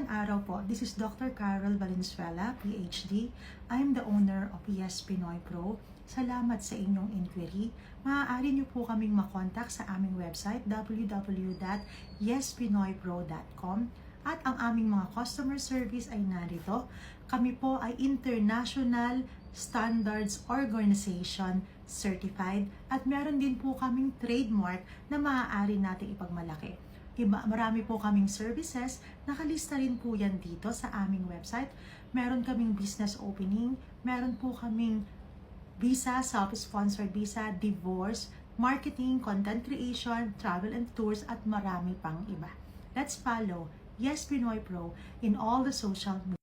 Magandang araw po. This is Dr. Carol Valenzuela, PhD. I'm the owner of Yes Pinoy Pro. Salamat sa inyong inquiry. Maaari niyo po kaming makontak sa aming website www.yespinoypro.com at ang aming mga customer service ay narito. Kami po ay International Standards Organization certified at meron din po kaming trademark na maaari nating ipagmalaki. Marami po kaming services, nakalista rin po yan dito sa aming website. Meron kaming business opening, meron po kaming visa, self-sponsored visa, divorce, marketing, content creation, travel and tours, at marami pang iba. Let's follow Yes Pinoy Pro in all the social media.